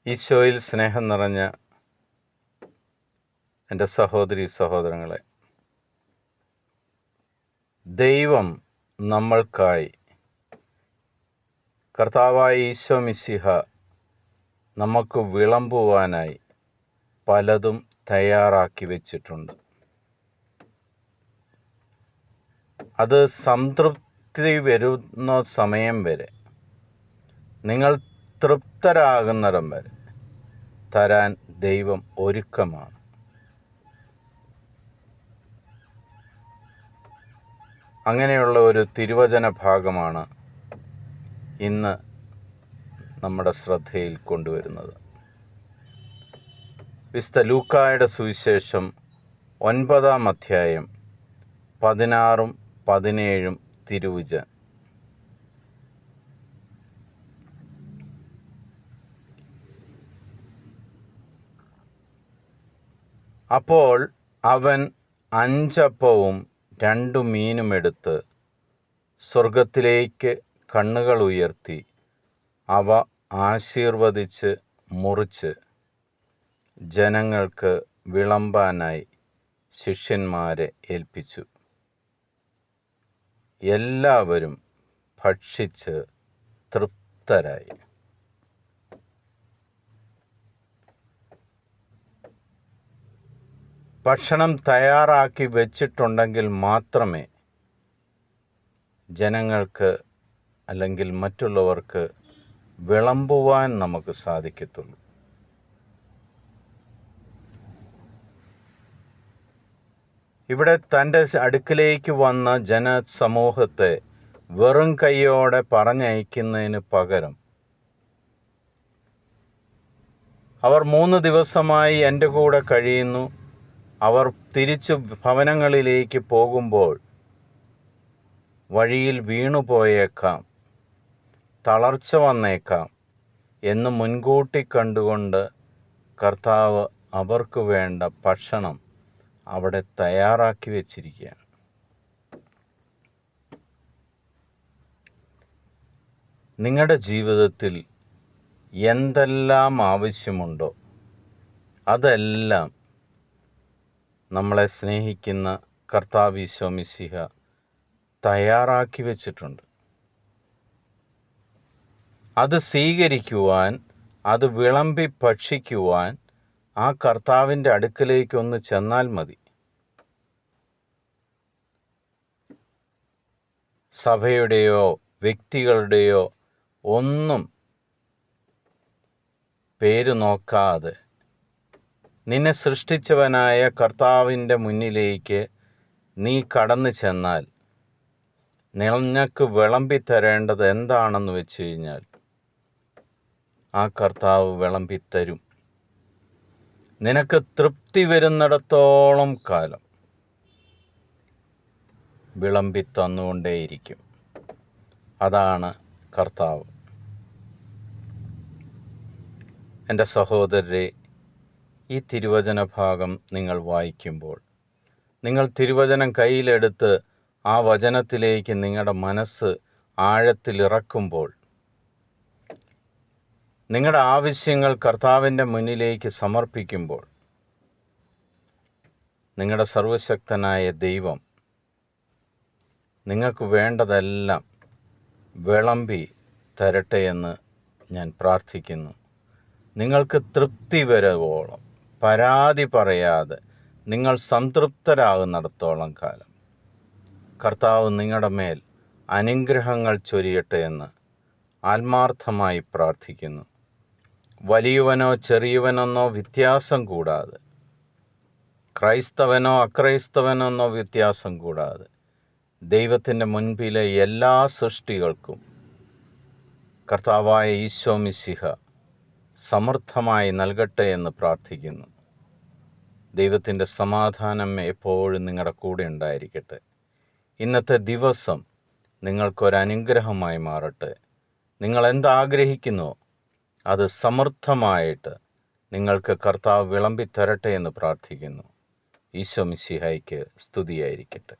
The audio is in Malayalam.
ഈശോയിൽ സ്നേഹം നിറഞ്ഞ എൻ്റെ സഹോദരി സഹോദരങ്ങളെ, ദൈവം നമ്മൾക്കായി കർത്താവായ ഈശോ മിശിഹ നമുക്ക് വിളമ്പുവാനായി പലതും തയ്യാറാക്കി വച്ചിട്ടുണ്ട്. അത് സംതൃപ്തി വരുന്ന സമയം വരെ, നിങ്ങൾ തൃപ്തരാകുന്നിടം വരെ തരാൻ ദൈവം ഒരുക്കമാണ്. അങ്ങനെയുള്ള ഒരു തിരുവചന ഭാഗമാണ് ഇന്ന് നമ്മുടെ ശ്രദ്ധയിൽ കൊണ്ടുവരുന്നത്. വിശുദ്ധ ലൂക്കായുടെ സുവിശേഷം 9-ാം അധ്യായം 16-ഉം 17-ഉം തിരുവചനം. അപ്പോൾ അവൻ 5 അപ്പവും 2 മീനും എടുത്ത് സ്വർഗത്തിലേക്ക് കണ്ണുകൾ ഉയർത്തി അവ ആശീർവദിച്ച് മുറിച്ച് ജനങ്ങൾക്ക് വിളമ്പാനായി ശിഷ്യന്മാരെ ഏൽപ്പിച്ചു. എല്ലാവരും ഭക്ഷിച്ച് തൃപ്തരായി. ഭക്ഷണം തയ്യാറാക്കി വച്ചിട്ടുണ്ടെങ്കിൽ മാത്രമേ ജനങ്ങൾക്ക് അല്ലെങ്കിൽ മറ്റുള്ളവർക്ക് വിളമ്പുവാൻ നമുക്ക് സാധിക്കത്തുള്ളൂ. ഇവിടെ തൻ്റെ അടുക്കിലേക്ക് വന്ന ജനസമൂഹത്തെ വെറും കൈയോടെ പറഞ്ഞയക്കുന്നതിന് പകരം അവർ 3 ദിവസമായി എൻ്റെ കൂടെ കഴിയുന്നു, അവർ തിരിച്ചു ഭവനങ്ങളിലേക്ക് പോകുമ്പോൾ വഴിയിൽ വീണുപോയേക്കാം, തളർച്ച വന്നേക്കാം എന്ന് മുൻകൂട്ടി കണ്ടുകൊണ്ട് കർത്താവ് അവർക്ക് വേണ്ട ഭക്ഷണം അവിടെ തയ്യാറാക്കി വച്ചിരിക്കുകയാണ്. നിങ്ങളുടെ ജീവിതത്തിൽ എന്തെല്ലാം ആവശ്യമുണ്ടോ അതെല്ലാം നമ്മളെ സ്നേഹിക്കുന്ന കർത്താവ് ഈശോ മിശിഹ തയ്യാറാക്കി വച്ചിട്ടുണ്ട്. അത് സ്വീകരിക്കുവാൻ, അത് വിളമ്പി ഭക്ഷിക്കുവാൻ ആ കർത്താവിൻ്റെ അടുക്കലേക്കൊന്ന് ചെന്നാൽ മതി. സഭയുടെയോ വ്യക്തികളുടെയോ ഒന്നും പേര് നോക്കാതെ നിന്നെ സൃഷ്ടിച്ചവനായ കർത്താവിൻ്റെ മുന്നിലേക്ക് നീ കടന്നു ചെന്നാൽ നിനക്ക് വിളമ്പിത്തരേണ്ടത് എന്താണെന്ന് വെച്ച് കഴിഞ്ഞാൽ ആ കർത്താവ് വിളമ്പിത്തരും. നിനക്ക് തൃപ്തി വരുന്നിടത്തോളം കാലം വിളമ്പി തന്നുകൊണ്ടേയിരിക്കും. അതാണ് കർത്താവ്. എൻ്റെ സഹോദരരെ, ഈ തിരുവചന ഭാഗം നിങ്ങൾ വായിക്കുമ്പോൾ, നിങ്ങൾ തിരുവചനം കയ്യിലെടുത്ത് ആ വചനത്തിലേക്ക് നിങ്ങളുടെ മനസ്സ് ആഴത്തിലിറക്കുമ്പോൾ, നിങ്ങളുടെ ആവശ്യങ്ങൾ കർത്താവിൻ്റെ മുന്നിലേക്ക് സമർപ്പിക്കുമ്പോൾ, നിങ്ങളുടെ സർവശക്തനായ ദൈവം നിങ്ങൾക്ക് വേണ്ടതെല്ലാം വിളമ്പി തരട്ടെ എന്ന് ഞാൻ പ്രാർത്ഥിക്കുന്നു. നിങ്ങൾക്ക് തൃപ്തി വരുവോളം, പരാതി പറയാതെ നിങ്ങൾ സംതൃപ്തരാകുന്നിടത്തോളം കാലം കർത്താവ് നിങ്ങളുടെ മേൽ അനുഗ്രഹങ്ങൾ ചൊരിയട്ടെ എന്ന് ആത്മാർത്ഥമായി പ്രാർത്ഥിക്കുന്നു. വലിയവനോ ചെറിയവനെന്നോ വ്യത്യാസം കൂടാതെ, ക്രൈസ്തവനോ അക്രൈസ്തവനെന്നോ വ്യത്യാസം കൂടാതെ, ദൈവത്തിൻ്റെ മുൻപിലെ എല്ലാ സൃഷ്ടികൾക്കും കർത്താവായ ഈശോ മിശിഹ സമൃദ്ധമായി നൽകട്ടെ എന്ന് പ്രാർത്ഥിക്കുന്നു. ദൈവത്തിൻ്റെ സമാധാനം എപ്പോഴും നിങ്ങളുടെ കൂടെ ഉണ്ടായിരിക്കട്ടെ. ഇന്നത്തെ ദിവസം നിങ്ങൾക്കൊരനുഗ്രഹമായി മാറട്ടെ. നിങ്ങൾ എന്താഗ്രഹിക്കുന്നുവോ അത് സമൃദ്ധമായിട്ട് നിങ്ങൾക്ക് കർത്താവ് വിളമ്പിത്തരട്ടെ എന്ന് പ്രാർത്ഥിക്കുന്നു. ഈശോ മിശിഹായ്ക്ക് സ്തുതിയായിരിക്കട്ടെ.